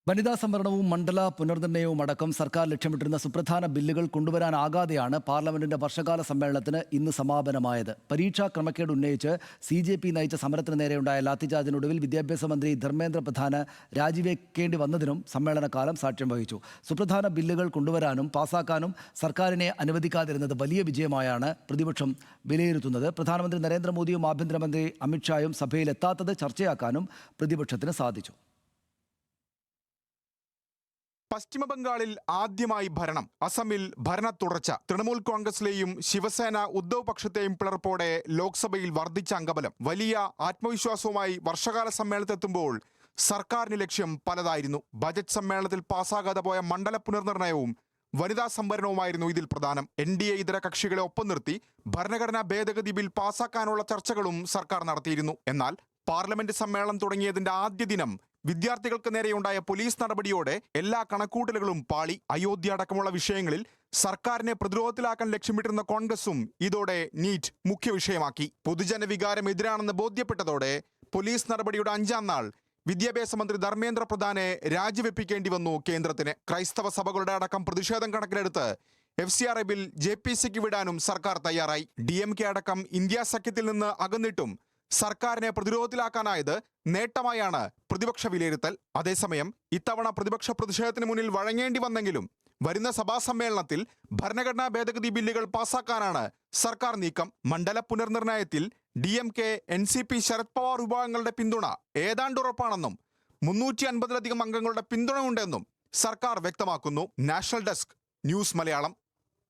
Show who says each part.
Speaker 1: വനിതാ സംവരണവും മണ്ഡല പുനർനിർണയവും അടക്കം സർക്കാർ ലക്ഷ്യമിട്ടിരുന്ന സുപ്രധാന ബില്ലുകൾ കൊണ്ടുവരാനാകാതെയാണ് പാർലമെന്റിന്റെ വർഷകാല സമ്മേളനത്തിന് ഇന്ന് സമാപനമായത്. പരീക്ഷാ ക്രമക്കേട് ഉന്നയിച്ച് CJP നയിച്ച സമരത്തിന് നേരെയുണ്ടായ ലാത്തിചാർജിനൊടുവിൽ വിദ്യാഭ്യാസ മന്ത്രി ധർമ്മേന്ദ്ര പ്രധാന് രാജിവെക്കേണ്ടി വന്നതിനും സമ്മേളനകാലം സാക്ഷ്യം വഹിച്ചു. സുപ്രധാന ബില്ലുകൾ കൊണ്ടുവരാനും പാസാക്കാനും സർക്കാരിനെ അനുവദിക്കാതിരുന്നത് വലിയ വിജയമായാണ് പ്രതിപക്ഷം വിലയിരുത്തുന്നത്. പ്രധാനമന്ത്രി നരേന്ദ്രമോദിയും ആഭ്യന്തരമന്ത്രി അമിത്ഷായും സഭയിലെത്താത്തത് ചർച്ചയാക്കാനും പ്രതിപക്ഷത്തിന് സാധിച്ചു.
Speaker 2: പശ്ചിമബംഗാളിൽ ആദ്യമായി ഭരണം, അസമിൽ ഭരണ തുടർച്ച, തൃണമൂൽ കോൺഗ്രസിലെയും ശിവസേന ഉദ്ധവ് പക്ഷത്തെയും പിളർപ്പോടെ ലോക്സഭയിൽ വർദ്ധിച്ച അംഗബലം, വലിയ ആത്മവിശ്വാസവുമായി വർഷകാല സമ്മേളനത്തെത്തുമ്പോൾ സർക്കാരിന് ലക്ഷ്യം പലതായിരുന്നു. ബജറ്റ് സമ്മേളനത്തിൽ പാസ്സാകാതെ പോയ മണ്ഡല പുനർനിർണയവും വനിതാ സംവരണവുമായിരുന്നു ഇതിൽ പ്രധാനം. NDA ഇതര കക്ഷികളെ ഒപ്പം നിർത്തി ഭരണഘടനാ ഭേദഗതി ബിൽ പാസാക്കാനുള്ള ചർച്ചകളും സർക്കാർ നടത്തിയിരുന്നു. എന്നാൽ പാർലമെന്റ് സമ്മേളനം തുടങ്ങിയതിന്റെ ആദ്യ ദിനം വിദ്യാർത്ഥികൾക്ക് നേരെയുണ്ടായ പോലീസ് നടപടിയോടെ എല്ലാ കണക്കൂട്ടലുകളും പാളി. അയോധ്യ അടക്കമുള്ള വിഷയങ്ങളിൽ സർക്കാരിനെ പ്രതിരോധത്തിലാക്കാൻ ലക്ഷ്യമിട്ടിരുന്ന കോൺഗ്രസും ഇതോടെ നീറ്റ് മുഖ്യ വിഷയമാക്കി. പൊതുജന വികാരം എതിരാണെന്ന് ബോധ്യപ്പെട്ടതോടെ പോലീസ് നടപടിയുടെ 5-ാം നാൾ വിദ്യാഭ്യാസ മന്ത്രി ധർമ്മേന്ദ്ര പ്രധാനെ രാജിവെപ്പിക്കേണ്ടി വന്നു കേന്ദ്രത്തിന്. ക്രൈസ്തവ സഭകളുടെ അടക്കം പ്രതിഷേധം കണക്കിലെടുത്ത് FCRA ബിൽ JPCക്ക് വിടാനും സർക്കാർ തയ്യാറായി. DMK അടക്കം ഇന്ത്യ സഖ്യത്തിൽ നിന്ന് അകന്നിട്ടും സർക്കാരിനെ പ്രതിരോധത്തിലാക്കാനായത് നേട്ടമായാണ് പ്രതിപക്ഷ വിലയിരുത്തൽ. അതേസമയം ഇത്തവണ പ്രതിപക്ഷ പ്രതിഷേധത്തിന് മുന്നിൽ വഴങ്ങേണ്ടി വന്നെങ്കിലും വരുന്ന സഭാ സമ്മേളനത്തിൽ ഭരണഘടനാ ഭേദഗതി ബില്ലുകൾ പാസാക്കാനാണ് സർക്കാർ നീക്കം. മണ്ഡല പുനർനിർണയത്തിൽ DMK, NCP, ശരത് പവാർ വിഭാഗങ്ങളുടെ പിന്തുണ ഏതാണ്ട് ഉറപ്പാണെന്നും 350-ലധികം അംഗങ്ങളുടെ പിന്തുണ ഉണ്ടെന്നും സർക്കാർ വ്യക്തമാക്കുന്നു. National desk, news Malayalam.